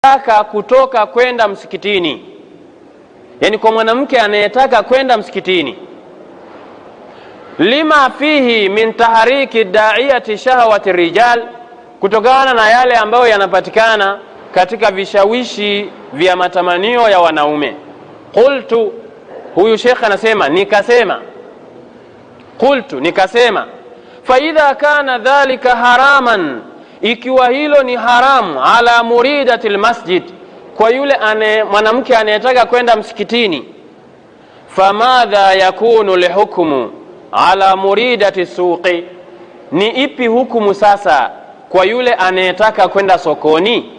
anayetaka kutoka kwenda msikitini, yani kwa mwanamke anayetaka kwenda msikitini, lima fihi min tahriki da'iyati shahawati rijal, kutokana na yale ambayo yanapatikana katika vishawishi vya matamanio ya wanaume. Qultu, huyu shekha anasema nikasema fa idha kana dhalika haraman, ikiwa hilo ni haramu, ala muridatil masjid, kwa yule mwanamke anayetaka kwenda msikitini, famadha yakunu lihukmu ala muridati suqi, ni ipi hukumu sasa kwa yule anayetaka kwenda sokoni?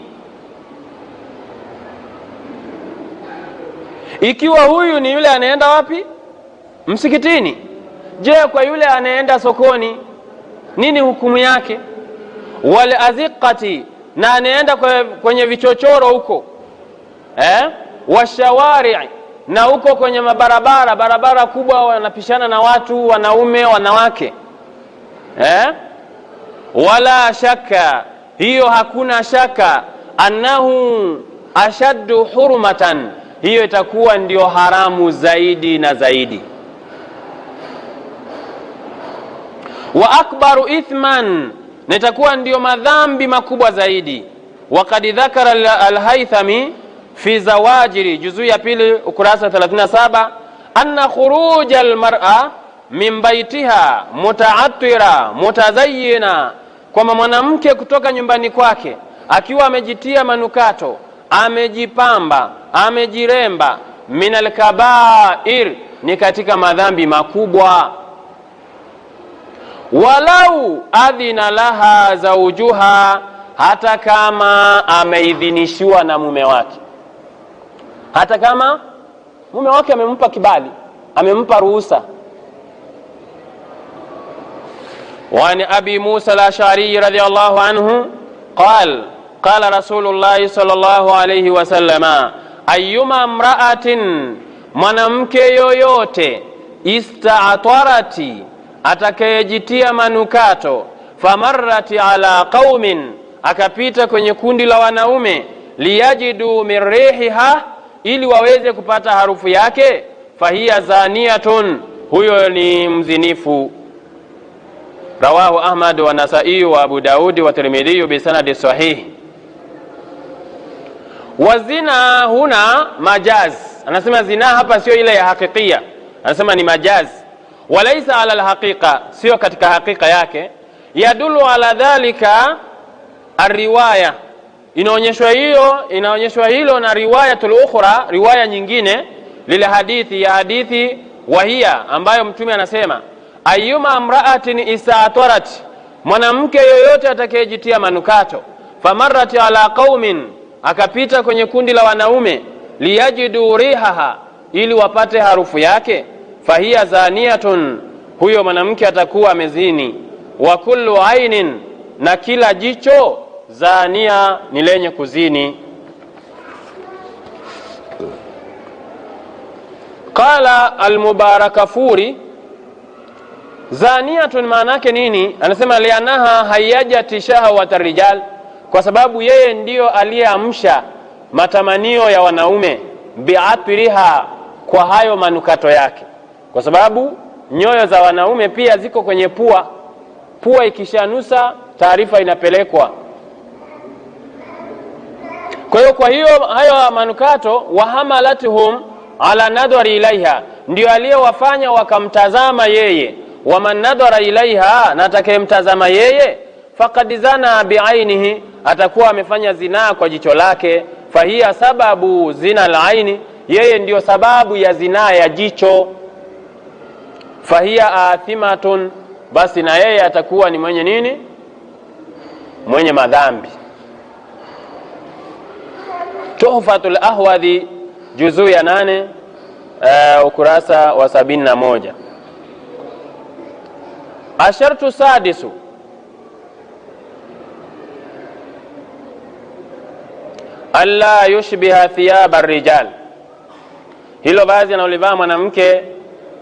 Ikiwa huyu ni yule anaenda wapi? Msikitini. Je, kwa yule anaenda sokoni nini hukumu yake? Wal aziqati, na anaenda kwenye vichochoro huko, washawari, na huko kwenye barabara kubwa, wanapishana na watu, wanaume wanawake, wala shaka, hiyo hakuna shaka, annahu ashaddu hurmatan, hiyo itakuwa ndio haramu zaidi na zaidi. Wa akbaru ithman, nitakuwa ndio madhambi makubwa zaidi. Waqad dhakara al-Haythami fi Zawajiri, juzuu ya pili ukurasa 37, anna khuruj al-mar'a min baitiha muta'attira mutazayyina, kwamba mwanamke kutoka nyumbani kwake akiwa amejitia manukato, amejipamba, amejiremba, min al-kaba'ir, ni katika madhambi makubwa. Walau adhina laha zawjuha, hata kama ameidhinishiwa na mume wake, hata kama mume wake amempa kibali, amempa ruhusa. Wa an Abi Musa al-Ash'ari radhiyallahu anhu qala Rasulullah sallallahu alayhi wasallama, ayyuma imra'atin, mwanamke yoyote, ista'tarati, atakayejitia manukato, famarrati ala qaumin, akapita kwenye kundi la wanaume, liyajidu min rihiha, ili waweze kupata harufu yake, fahiya zaniyatun, huyo ni mzinifu. Rawahu Ahmad wa Nasa'i wa Abu Daud wa Tirmidhi bi sanadi sahih. Wazina huna majaz, anasema zina hapa sio ile ya hakikia, anasema ni majaz. Walaisa ala alhaqiqa, sio katika hakika yake. Yadulu ala dhalika arriwaya, inaonyeshwa hilo na riwayatul ukhra, riwaya nyingine, lile hadithi wahia, ambayo mtume anasema ayyuma amra'atin isa'tarat, mwanamke yoyote atakayejitia manukato, famarrat ala qaumin, akapita kwenye kundi la wanaume, liyajidu rihaha, ili wapate harufu yake, fahiya zaniyatun, huyo mwanamke atakuwa amezini. Wa kullu ainin, na kila jicho, zania, ni lenye kuzini. Qala al-Mubarakafuri, zaniyatun maana yake nini? Anasema lianaha hayyajati shahawat ar-rijal, kwa sababu yeye ndiyo aliyeamsha matamanio ya wanaume, bi'atriha, kwa hayo manukato yake, kwa sababu nyoyo za wanaume pia ziko kwenye pua. Pua ikishanusa, taarifa inapelekwa. Kwa hiyo hayo manukato, wahamalatuhum ala nadhari ilaiha, ndio aliyewafanya wakamtazama yeye. Waman nadhara ilaiha, na atakayemtazama yeye, faqad zana biainihi, atakuwa amefanya zinaa kwa jicho lake. Fahiya sababu zina al-aini, yeye ndio sababu ya zinaa ya jicho. Fahiya athimatun, basi na yeye atakuwa ni mwenye nini? Mwenye madhambi. Tuhfatul Ahwadhi, juzuu ya 8 ukurasa wa 71. Ashartu sadisu, alla yushbiha thiyab ar-rijal, hilo vazi analovaa mwanamke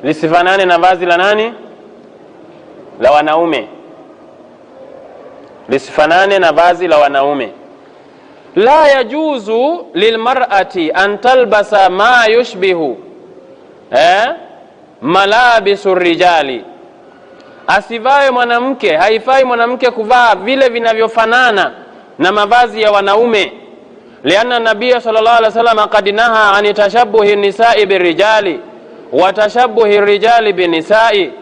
lisifanane na vazi la nani? La wanaume, lisifanane na vazi la wanaume. la yajuzu lilmar'ati an talbasa ma yushbihu malabisu rijali, asivae mwanamke, haifai mwanamke kuvaa vile vinavyofanana na mavazi ya wanaume. Lianna nabiyya sallallahu alaihi wasallam qad naha an tashabbuhi nisa'i birijali wa tashabbuhi rijali binisa'i,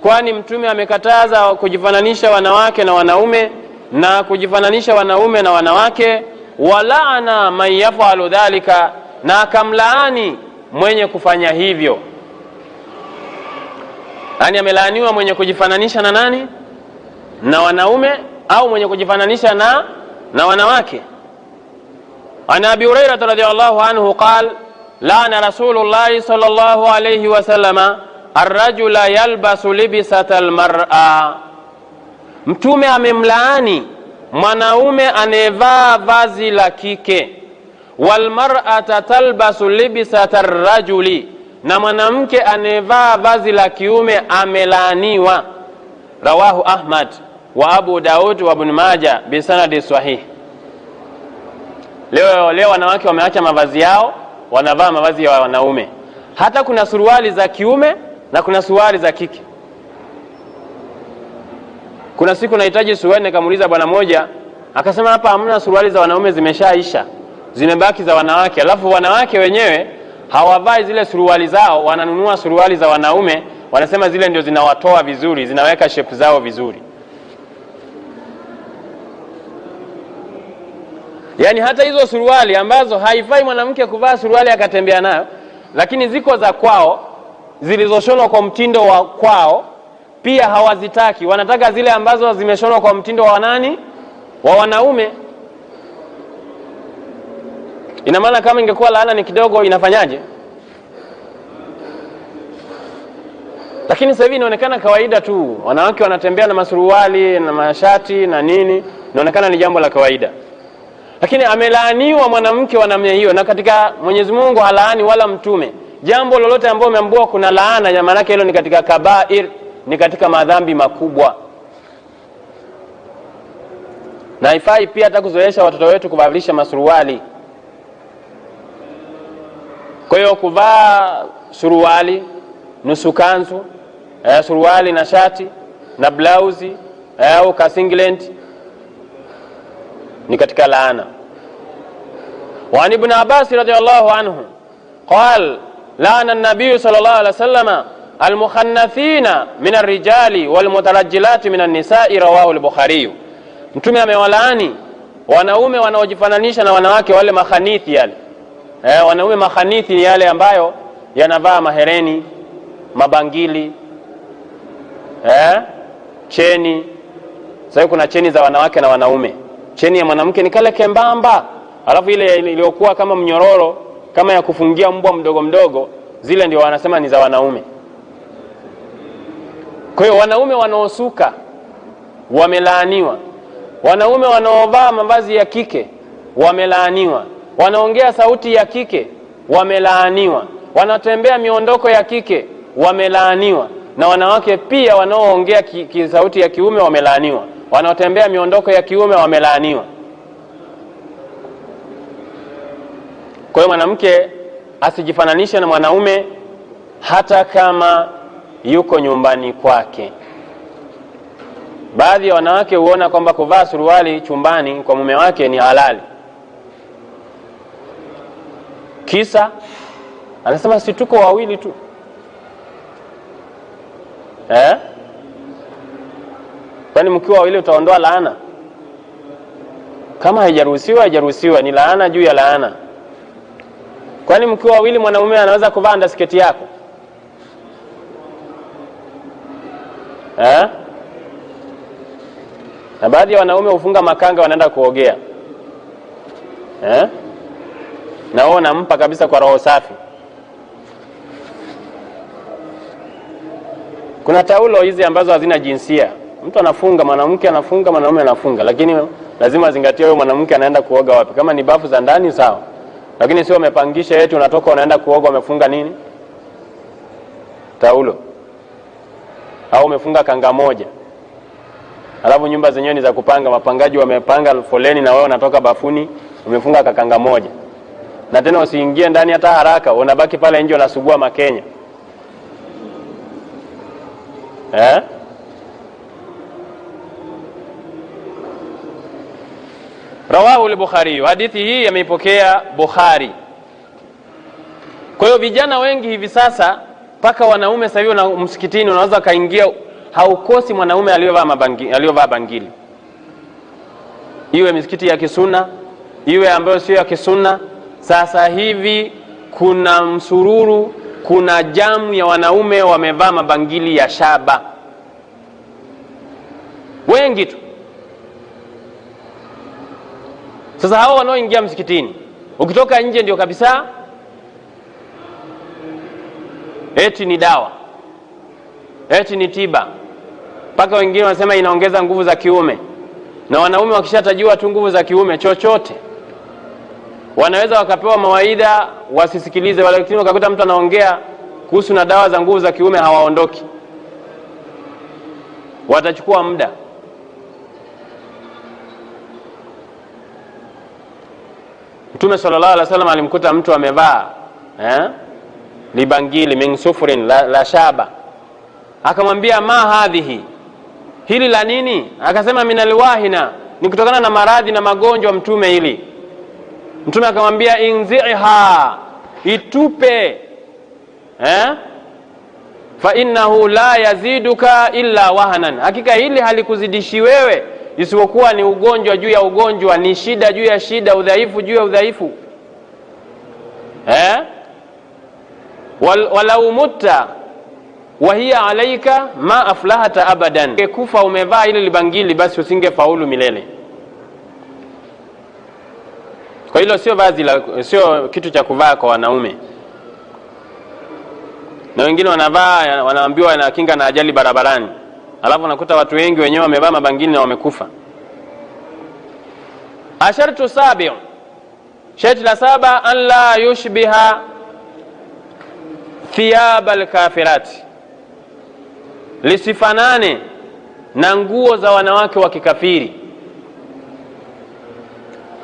kwani mtume amekataza kujifananisha wanawake na wanaume na kujifananisha wanaume na wanawake. Walaana man yafalu dhalika, na akamlaani mwenye kufanya hivyo. Yani amelaaniwa mwenye kujifananisha na nani? Na wanaume, au mwenye kujifananisha na wanawake. Ana Abi Hurairah radhiyallahu anhu qala laana Rasulullah sallallahu alayhi wasallam ar-rajula yalbasu libsata al-mar'a, mtume amemlaani mwanaume anevaa vazi la kike. Wal mar'ata talbasu libsata ar-rajuli, na mwanamke anevaa vazi la kiume amelaaniwa. Rawahu Ahmad wa Abu Daud wa Ibn Majah bi sanadi sahih. Leo wanawake wameacha mavazi yao, wanavaa mavazi ya wanaume. Hata kuna suruali za kiume na kuna suruali za kike. Kuna siku nahitaji suruali, nikamuuliza bwana mmoja, akasema hapa hamna suruali za wanaume, zimeshaisha, zimebaki za wanawake. Alafu wanawake wenyewe hawavai zile suruali zao, wananunua suruali za wanaume, wanasema zile ndio zinawatoa vizuri, zinaweka shape zao vizuri. Yani hata hizo suruali ambazo haifai mwanamke kuvaa suruali akatembea nayo, lakini ziko za kwao zilizoshonwa kwa mtindo wa kwao, pia hawazitaki. Wanataka zile ambazo zimeshonwa kwa mtindo wa nani? Wa wanaume. Ina maana kama ingekuwa laana ni kidogo, inafanyaje? Lakini sasa hivi inaonekana kawaida tu, wanawake wanatembea na masuruali na mashati na nini, inaonekana ni jambo la kawaida. Lakini amelaaniwa mwanamke wa namna hiyo, na katika Mwenyezi Mungu halaani wala mtume. Jambo lolote ambalo umeambiwa kuna laana, ya maana hilo ni katika kabair, ni katika madhambi makubwa. Na haifai pia hata kuzoesha watoto wetu kuvalisha masuruali. Kwa hiyo kuvaa suruali, nusu kanzu, suruali na shati na blouse au kasinglet ni katika laana. Wa Ibn Abbas radhiyallahu anhu qala laana an-nabiy sallallahu alayhi wasallam al-mukhannathina min ar-rijali wal-mutarajjilati min an-nisa'i, rawahu al-Bukhari. Mtume amewalaani wanaume wanaojifananisha na wanawake, wale makhanithi yale. Wanaume makhanithi ni yale ambayo yanavaa mahereni, mabangili, cheni. Sasa kuna cheni za wanawake na wanaume. Cheni ya mwanamke ni kale kembamba, alafu ile iliyokuwa kama mnyororo, kama ya kufungia mbwa mdogo mdogo, zile ndio wanasema ni za wanaume. Kwa hiyo wanaume wanaosuka wamelaaniwa. Wanaume wanaovaa mavazi ya kike wamelaaniwa. Wanaongea sauti ya kike wamelaaniwa. Wanatembea miondoko ya kike wamelaaniwa. Na wanawake pia wanaoongea sauti ya kiume wamelaaniwa. Wanaotembea miondoko ya kiume wamelaaniwa. Kwa hiyo mwanamke asijifananishe na mwanaume hata kama yuko nyumbani kwake. Baadhi ya wanawake huona kwamba kuvaa suruali chumbani kwa mume wake ni halali. Kisa anasema si tuko wawili tu. Kwani mkiwa wawili utaondoa laana? Kama haijaruhusiwa, ni laana juu ya laana. Kwani mkiwa wawili mwanamume anaweza kuvaa ndasketi yako? Na baadhi ya wanaume hufunga makanga wanaenda kuogea. Na wao nampa kabisa kwa roho safi. Kuna taulo hizi ambazo hazina jinsia. Mtu anafunga, mwanamke anafunga, mwanaume anafunga, lakini lazima zingatie wewe mwanamke anaenda kuoga wapi. Kama ni bafu za ndani sawa. Lakini sio umepangisha eti unatoka unaenda kuoga umefunga nini? Taulo. Au umefunga kanga moja. Alafu nyumba zenyewe ni za kupanga, mapangaji wamepanga foleni na wewe unatoka bafuni umefunga kakanga moja, na tena usiingie ndani hata haraka, unabaki pale nje unasugua makenya. Rawahu al-Bukhari, hadithi hii yameipokea Bukhari. Kwa hiyo vijana wengi hivi sasa, paka wanaume sasa hivi na msikitini unaweza kaingia, haukosi mwanaume aliyovaa bangili, iwe misikiti ya kisunna iwe ambayo sio ya kisunna. Sasa hivi kuna msururu, kuna jamu ya wanaume wamevaa mabangili ya shaba, wengi tu. Sasa hao wanaoingia msikitini, ukitoka nje ndio kabisa eti ni dawa, eti ni tiba, mpaka wengine wanasema inaongeza nguvu za kiume. Na wanaume wakishatajua tu nguvu za kiume, chochote wanaweza wakapewa mawaidha wasisikilize, lakini wakakuta mtu anaongea kuhusu na dawa za nguvu za kiume hawaondoki, watachukua muda. Mtume sallallahu alaihi wasallam alimkuta mtu amevaa libangili min sufrin la shaba, akamwambia ma hadhihi, hili la nini? Akasema minalwahina, ni kutokana na maradhi na magonjwa Mtume hili. Mtume akamwambia inziha, itupe, fa innahu la yaziduka illa wahanan, hakika hili halikuzidishi wewe isipokuwa ni ugonjwa juu ya ugonjwa, ni shida juu ya shida, udhaifu juu ya udhaifu. Walau mutta wa hiya alayka ma aflahata abadan, kufa umevaa ile libangili basi usingefaulu milele. Kwa hilo sio vazi sio kitu cha kuvaa kwa wanaume. Na wengine wanavaa, wanaambiwa wanakinga na ajali barabarani, alafu nakuta watu wengi wenyewe wamevaa mabangili na wamekufa. Ashartu sabi', sharti la saba, an la yushbiha thiyab al-kafirati, lisifanane na nguo za wanawake wa kikafiri.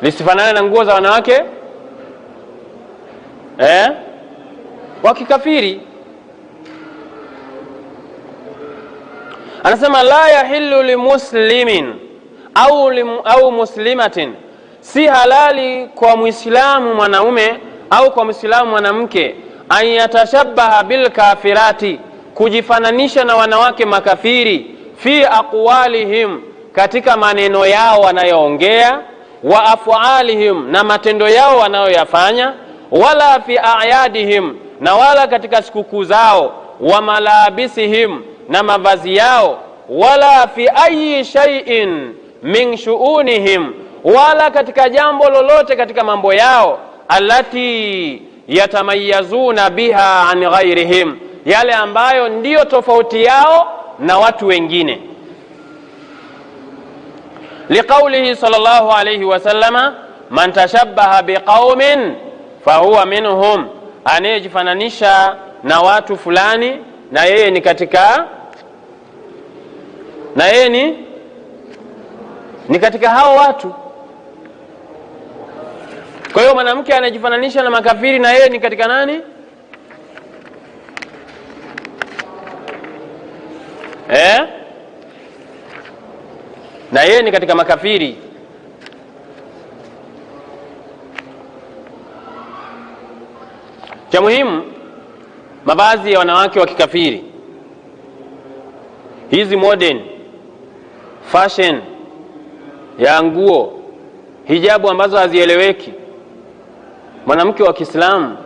Lisifanane na nguo za wanawake wa kikafiri. Anasema la yahillu limuslimin au muslimatin, si halali kwa muislamu mwanaume au kwa muislamu mwanamke, an yatashabbaha bil kafirati, kujifananisha na wanawake makafiri, fi aqwalihim, katika maneno yao wanayoongea, wa af'alihim, na matendo yao wanayoyafanya, wala fi a'yadihim, na wala katika sikukuu zao, wa malabisihim, na mavazi yao, wala fi ayi shay'in min shu'unihim, wala katika jambo lolote katika mambo yao, allati yatamayazuna biha an ghairihim, yale ambayo ndiyo tofauti yao na watu wengine. Liqaulihi sallallahu alayhi wasallama, man tashabbaha biqaumin fahuwa minhum, anayejifananisha na watu fulani na yeye ni katika, na yeye ni katika hao watu. Kwa hiyo mwanamke anajifananisha na makafiri na yeye ni katika nani? Na yeye ni katika makafiri. Cha muhimu, mavazi ya wanawake wa kikafiri, hizi modern fashion ya nguo, hijabu ambazo hazieleweki, mwanamke wa Kiislamu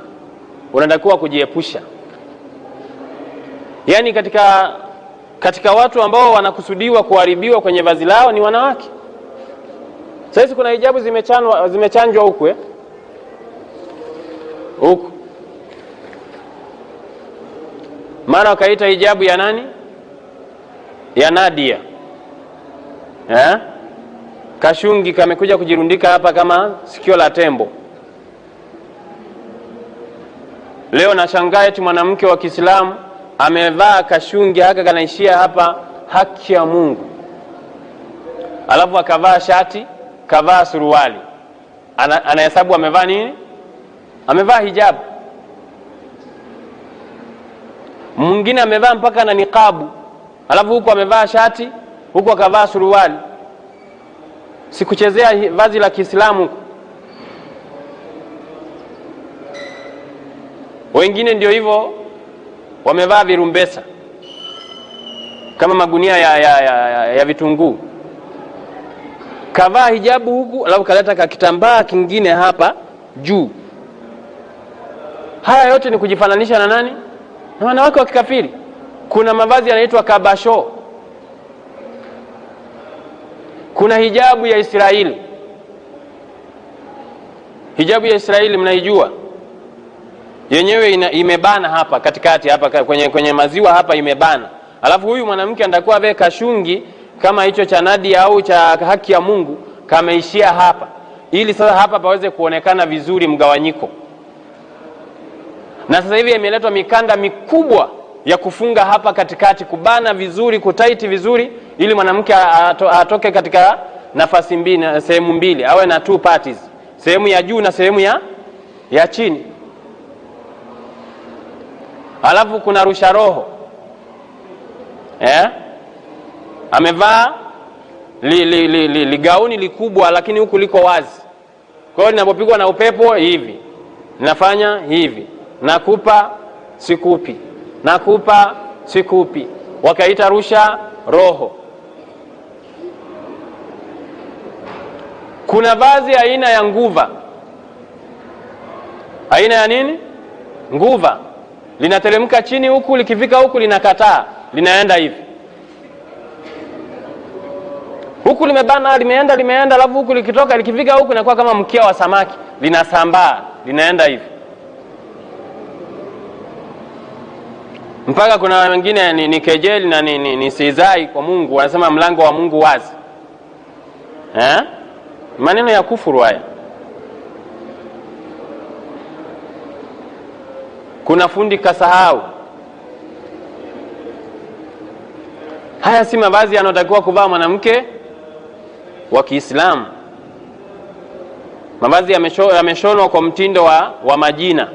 unatakiwa kujiepusha. Yaani katika watu ambao wanakusudiwa kuharibiwa kwenye vazi lao ni wanawake. Sasa kuna hijabu zimechanjwa huku huku, mara wakaita hijabu ya nani? Ya Nadia. Kashungi kamekuja kujirundika hapa kama sikio la tembo. Leo nashangaa eti mwanamke wa Kiislamu amevaa kashungi haka kanaishia hapa, haki ya Mungu, alafu akavaa shati, kavaa suruali. anahesabu amevaa nini? Amevaa hijabu. Mwingine amevaa mpaka na niqabu, alafu huko amevaa shati, huko akavaa suruali. Sikuchezea vazi la Kiislamu. Wengine ndio hivyo, wamevaa virumbesa kama magunia ya vitunguu. Kavaa hijabu huku, alafu kaleta kitambaa kingine hapa juu. Haya yote ni kujifananisha na nani? Na wanawake wa kikafiri. Kuna mavazi yanaitwa kabasho. Kuna hijabu ya Israeli. Hijabu ya Israeli mnaijua? Yenyewe imebana hapa katikati hapa kwenye maziwa hapa imebana. Alafu huyu mwanamke anatakuwa ave kashungi kama hicho cha Nadia au cha Haki ya Mungu kameishia hapa, ili sasa hapa paweze kuonekana vizuri mgawanyiko. Na sasa hivi imeletwa mikanda mikubwa ya kufunga hapa katikati, kubana vizuri, kutaiti vizuri, ili mwanamke atoke katika nafasi mbili, sehemu mbili, awe na two parties, sehemu ya juu na sehemu ya chini. Alafu kuna rusha roho. Amevaa gauni likubwa, lakini huku liko wazi. Kwa hiyo ninapopigwa na upepo hivi, ninafanya hivi, nakupa sikupi, nakupa sikupi. Wakaita rusha roho. Kuna vazi aina ya nguva. Aina ya nini? Nguva. Linateremka chini huku, likifika huku linakataa, linaenda hivi. Huku limebana, limeenda, alafu huku likitoka, likifika huku inakuwa kama mkia wa samaki, linasambaa, linaenda hivi. Mpaka kuna wengine ni kejeli na ni sizai kwa Mungu, wanasema mlango wa Mungu wazi. Maneno ya kufuru haya. Kuna fundi kasahau. Haya si mavazi yanotakiwa kuvaa mwanamke wa Kiislamu. Mavazi yameshonwa kwa mtindo wa majina.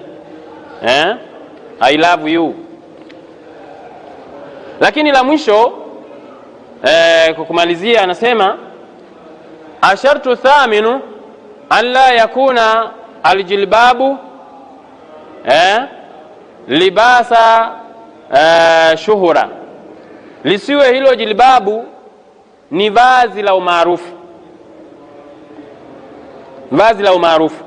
I love you. Lakini la mwisho kwa kumalizia anasema ashartu thaminu an la yakuna aljilbabu libasa shuhura. Lisiwe hilo jilbabu ni vazi la umaarufu. Vazi la umaarufu.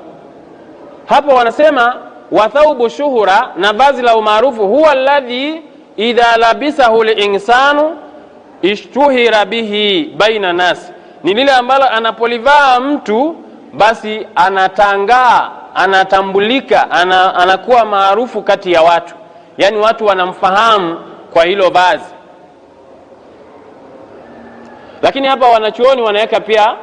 Hapo wanasema wa thawbu shuhura, na vazi la umaarufu huwa alladhi idha labisahu linsanu ishtuhira bihi baina nas. Ni lile ambalo anapolivaa mtu basi anatangaa, anatambulika, anakuwa maarufu kati ya watu. Yani watu wanamfahamu kwa hilo vazi. Lakini hapa wanachuoni wanaweka pia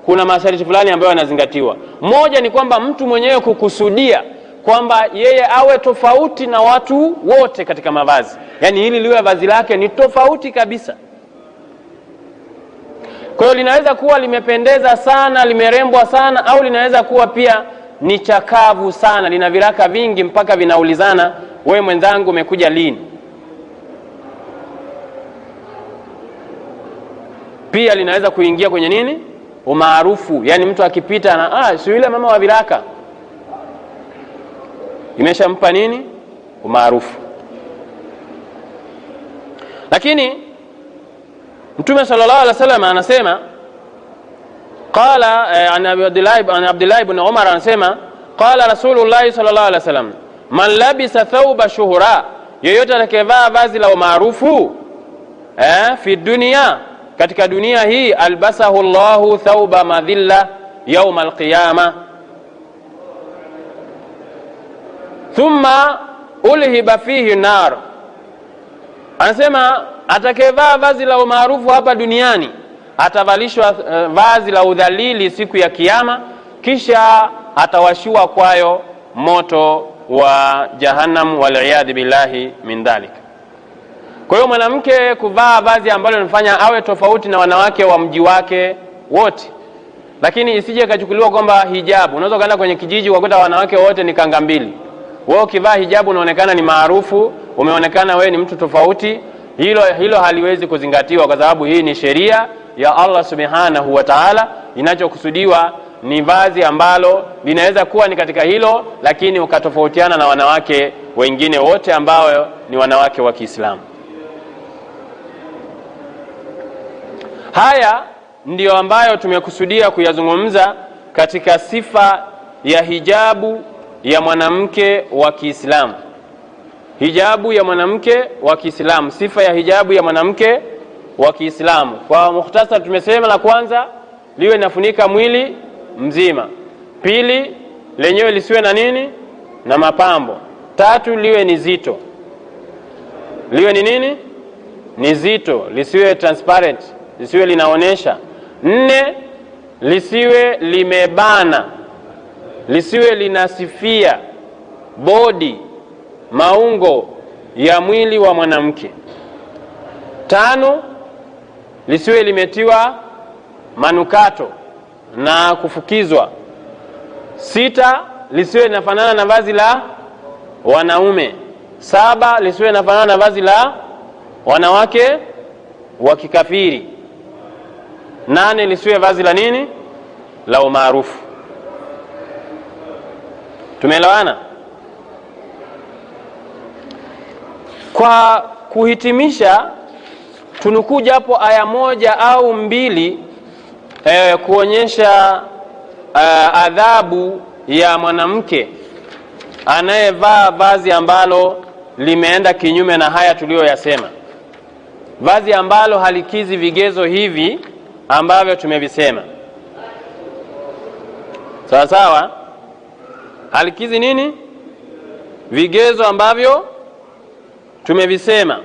kuna masharti fulani ambayo yanazingatiwa. Moja ni kwamba mtu mwenyewe kukusudia kwamba yeye awe tofauti na watu wote katika mavazi. Yani hili liwe vazi lake ni tofauti kabisa. Kwa hiyo linaweza kuwa limependeza sana, limerembwa sana, au linaweza kuwa pia ni chakavu sana, lina viraka vingi mpaka vinaulizana, wewe mwenzangu umekuja lini? Pia linaweza kuingia kwenye nini? Umaarufu. Yani mtu akipita na si yule mama wa viraka, imeshampa nini? Umaarufu. Lakini Mtume sallallahu alaihi wasallam anasema, qala an Abdullah ibn Umar anasema, qala Rasulullah sallallahu alaihi wasallam, man labisa thawba shuhura, yeyote atakayevaa vazi la umaarufu fi dunia, katika dunia hii, albasahu Allahu thawba madhilla yawm alqiyama thumma ulhiba fihi nar. Anasema atakayevaa vazi la umaarufu hapa duniani atavalishwa vazi la udhalili siku ya kiyama, kisha atawashiwa kwayo moto wa jahannam, waliyadhi billahi min dhalik. Kwa hiyo mwanamke kuvaa vazi ambalo linafanya awe tofauti na wanawake wa mji wake wote, lakini isije kachukuliwa kwamba hijabu. Unaweza kwenda kwenye kijiji ukakuta wanawake wote ni kanga mbili. Wewe ukivaa hijabu unaonekana ni maarufu, umeonekana wewe ni mtu tofauti. Hilo haliwezi kuzingatiwa, kwa sababu hii ni sheria ya Allah Subhanahu wa Ta'ala. Inachokusudiwa ni vazi ambalo linaweza kuwa ni katika hilo, lakini ukatofautiana na wanawake wengine wote ambao ni wanawake wa Kiislamu. Haya ndiyo ambayo tumekusudia kuyazungumza katika sifa ya hijabu ya mwanamke wa Kiislamu. Hijabu ya mwanamke wa Kiislamu, sifa ya hijabu ya mwanamke wa Kiislamu. Kwa mukhtasar tumesema, la kwanza liwe nafunika mwili mzima. Pili, lenyewe lisiwe na nini? Na mapambo. Tatu, liwe ni zito. Liwe ni nini? Ni zito, lisiwe transparent, lisiwe linaonesha. 4, lisiwe limebana, lisiwe linasifia body, maungo ya mwili wa mwanamke. 5, lisiwe limetiwa manukato na kufukizwa. 6, lisiwe linafanana na vazi la wanaume. 7, lisiwe linafanana na vazi la wanawake wa kikafiri. 8, lisiwe vazi la nini? La umaarufu. Tumeelewana? Kwa kuhitimisha, tunukuu japo aya moja au mbili kuonyesha adhabu ya mwanamke anayevaa vazi ambalo limeenda kinyume na haya tuliyoyasema, vazi ambalo halikizi vigezo hivi ambavyo tumevisema. Sawa sawa? Halikizi nini? Vigezo ambavyo tumevisema.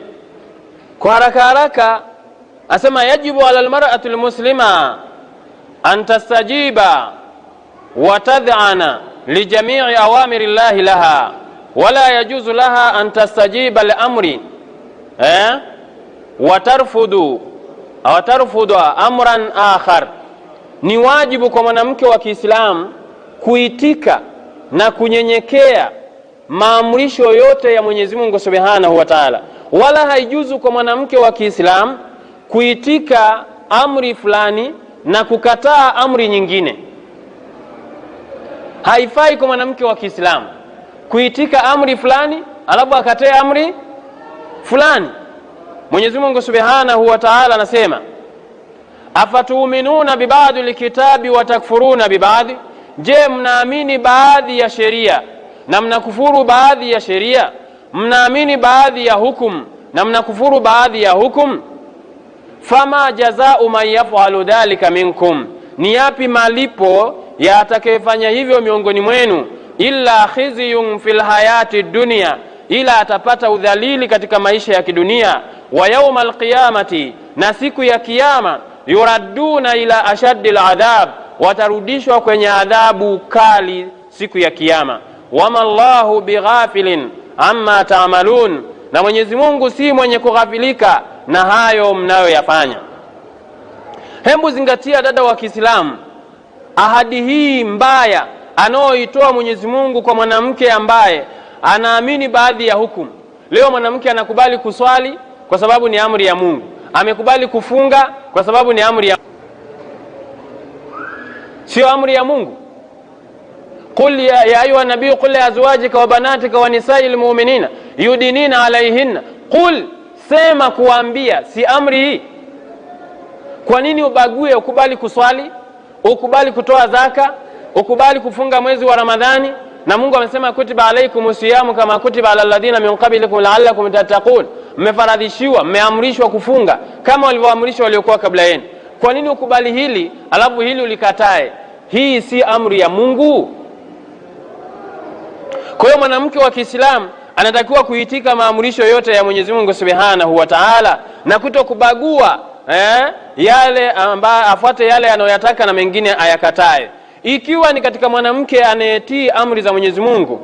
Kwa haraka asema, yajibu ala almar'ati almuslima an tastajiba wa tad'ana li jami'i awamiri llahi laha, wala yajuzu laha an tastajiba li amri wa tarfudu amran akhar. Ni wajibu kwa mwanamke wa Kiislamu kuitika na kunyenyekea maamrisho yote ya Mwenyezi Mungu Subhanahu wa Ta'ala. Wala haijuzu kwa mwanamke wa Kiislamu kuitika amri fulani na kukataa amri nyingine. Haifai kwa mwanamke wa Kiislamu kuitika amri fulani alafu akataa amri fulani. Mwenyezi Mungu Subhanahu wa Ta'ala anasema, afatuminuna bibadhi likitabi wa takfuruna bibadhi, je, mnaamini baadhi ya sheria na mnakufuru baadhi ya sheria? Mnaamini baadhi ya hukum na mnakufuru baadhi ya hukum? Fama jazau man yaf'alu dhalika minkum, ni yapi malipo ya atakayefanya hivyo miongoni mwenu? Illa khizyun fil hayati dunya, ila atapata udhalili katika maisha ya kidunia. Wa yawmal qiyamati, na siku ya kiyama, yuradduna ila ashaddil adhab, watarudishwa kwenye adhabu kali siku ya kiyama. Wama Allahu bighafilin amma ta'malun, na Mwenyezi Mungu si mwenye kughafilika na hayo mnayoyafanya. Hebu zingatia, dada wa Kiislamu, ahadi hii mbaya anaoitoa Mwenyezi Mungu kwa mwanamke ambaye anaamini baadhi ya hukumu. Leo mwanamke anakubali kuswali kwa sababu ni amri ya Mungu, amekubali kufunga kwa sababu ni amri ya, sio amri ya Mungu. Qul ya ayuha nabii, qul li azwajika wa banatika wa nisa'il mu'minina yudinina alayhinna. Qul, sema, kuambia, si amri hii. Kwa nini ubague? Ukubali kuswali, ukubali kutoa zaka, ukubali kufunga mwezi wa Ramadhani, na Mungu amesema kutiba alaykumus siyamu kama kutiba alal ladina min qablikum la'allakum tattaqun. Mmefaradhishiwa, mmeamrishwa kufunga kama walivyoamrishwa waliokuwa kabla yenu. Kwa nini ukubali hili alafu hili ulikatae? Hii si amri ya Mungu. Kwa hiyo mwanamke wa Kiislamu anatakiwa kuitika maamrisho yote ya Mwenyezi Mungu Subhanahu wa Ta'ala na kutokubagua yale ambayo afuate yale anayotaka na mengine ayakatae. Ikiwa ni katika mwanamke anayetii amri za Mwenyezi Mungu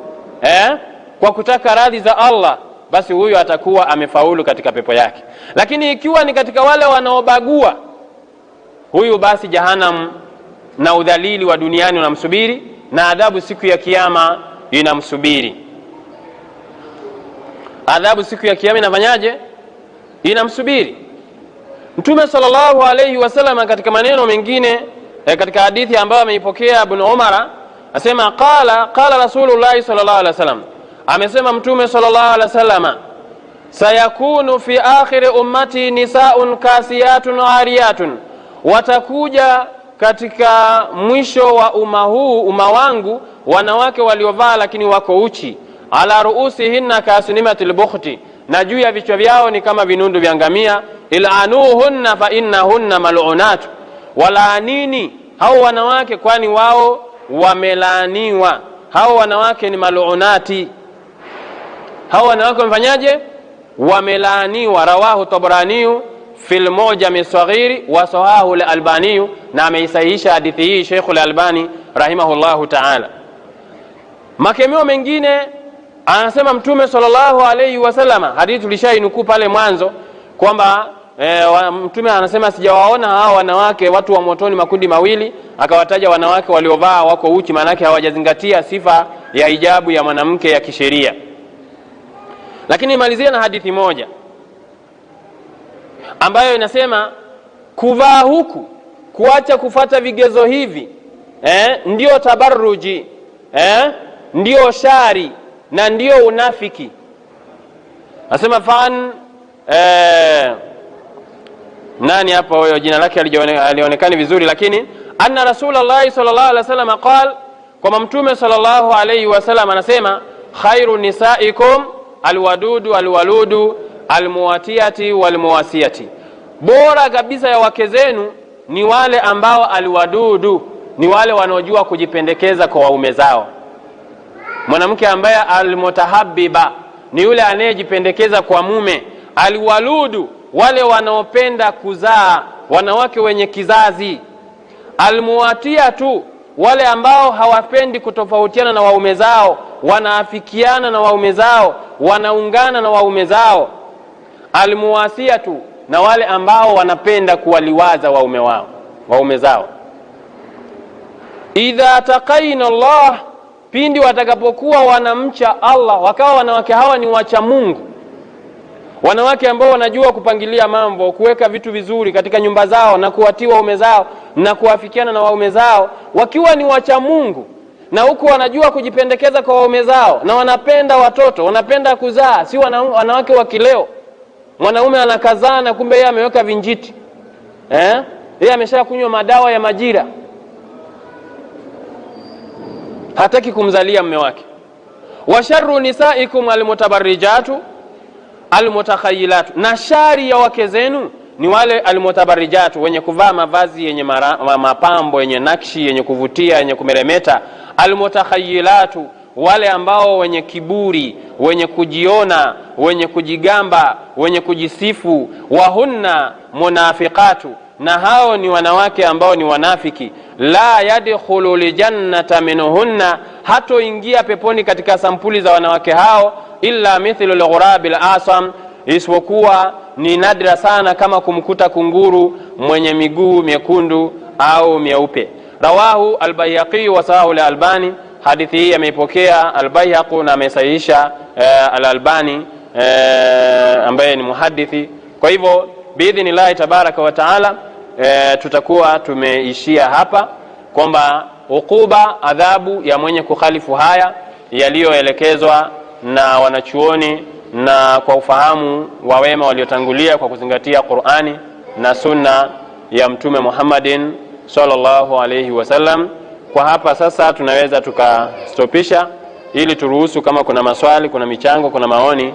kwa kutaka radhi za Allah, basi huyo atakuwa amefaulu katika pepo yake. Lakini ikiwa ni katika wale wanaobagua, huyu basi jahannam na udhalili wa duniani unamsubiri, na adhabu siku ya kiyama inamsubiri. Adhabu siku ya kiyama inafanyaje? Inamsubiri. Mtume sallallahu alayhi wasallam katika maneno mengine katika hadithi ambayo ameipokea Ibn Umar asema qala Rasulullah sallallahu alayhi wasallam, amesema Mtume sallallahu alayhi wasallam, sayakunu fi akhir ummati nisaun kasiyatun ariyatun, watakuja katika mwisho wa umma wangu wanawake waliovaa lakini wako uchi, ala ruusihinna kasnimatil bukhti, na juu ya vichwa vyao ni kama vinundu vya ngamia, ilanuhunna fa innahunna mal'unat, walaanini hao wanawake kwani wao wamelaaniwa. Hao wanawake ni mal'unati, hao wanawake wamefanyaje? Wamelaaniwa. Rawahu Tabrani fil Mu'jam as-Saghir wa sahahu al-Albani, na ameisahihisha hadithi hii Sheikh al-Albani rahimahullahu ta'ala. Makemeo mengine anasema Mtume sallallahu alayhi wasallama, hadithi tulishainukuu pale mwanzo kwamba Mtume anasema sijawaona hao wanawake watu wa motoni makundi mawili, akawataja wanawake waliovaa wako uchi, maana yake hawajazingatia sifa ya hijabu ya mwanamke ya kisheria. Lakini malizia na hadithi moja ambayo inasema kuvaa huku, kuacha kufata vigezo hivi ndio tabarruji, ndio shari na ndio unafiki. Nasema fan nani hapa huyo jina lake alionekani vizuri, lakini anna Rasulullah sallallahu alaihi wasallam qala, kwa Mtume sallallahu alaihi wasallam anasema khairu nisaikum alwadudu alwaludu almuwatiyati walmuwasiyati, bora kabisa ya wake zenu ni wale ambao alwadudu, ni wale wanaojua kujipendekeza kwa waume zao. Mwanamke ambaye almutahabbiba ni yule anayejipendekeza kwa mume. Alwaludu, wale wanaopenda kuzaa, wanawake wenye kizazi. Almuwatiyatu, wale ambao hawapendi kutofautiana na waume zao, wanaafikiana na waume zao, wanaungana na waume zao. Almuwasiyatu, na wale ambao wanapenda kuwaliwaza waume zao. Idha taqaina Allah, pindi watakapokuwa wanamcha Allah, wakawa wanawake hawa ni wacha Mungu, wanawake ambao wanajua kupangilia mambo, kuweka vitu vizuri katika nyumba zao na kuwatii waume zao na kuafikiana na waume zao, wakiwa ni wacha Mungu na huku wanajua kujipendekeza kwa waume zao na wanapenda watoto, wanapenda kuzaa, si wanawake wa kileo. Mwanaume anakazana kumbe yeye ameweka vinjiti, yeye ameshakunywa madawa ya majira, hataki kumzalia mume wake. Wa sharru nisaikum almutabarrijatu almutakhayyilatu, na shari ya wake zenu ni wale almutabarrijatu, wenye kuvaa mavazi yenye mapambo, yenye nakshi, yenye kuvutia, yenye kumeremeta. Almutakhayyilatu, wale ambao wenye kiburi, wenye kujiona, wenye kujigamba, wenye kujisifu. Wahunna munafiqatu, na hao ni wanawake ambao ni wanafiki. La yadkhulu lijannata minhunna, hatoingia peponi katika sampuli za wanawake hao illa mithlu al-ghurabil asam, isipokuwa ni nadra sana kama kumkuta kunguru mwenye miguu mekundu au meupe. Rawahu al-Bayhaqi wa sahahu al-Albani, hadithi hii ameipokea al-Bayhaqi na amesahihisha al-Albani ambaye ni muhadithi. Kwa hivyo biidhnillah tabaraka wa taala tutakuwa tumeishia hapa kwamba ukuba, adhabu ya mwenye kukhalifu haya yaliyoelekezwa na wanachuoni na kwa ufahamu wa wema waliotangulia kwa kuzingatia Qur'ani na sunna ya Mtume Muhammadin sallallahu alayhi wasallam. Kwa hapa sasa tunaweza tukastopisha ili turuhusu kama kuna maswali, kuna michango, kuna maoni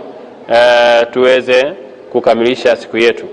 tuweze kukamilisha siku yetu.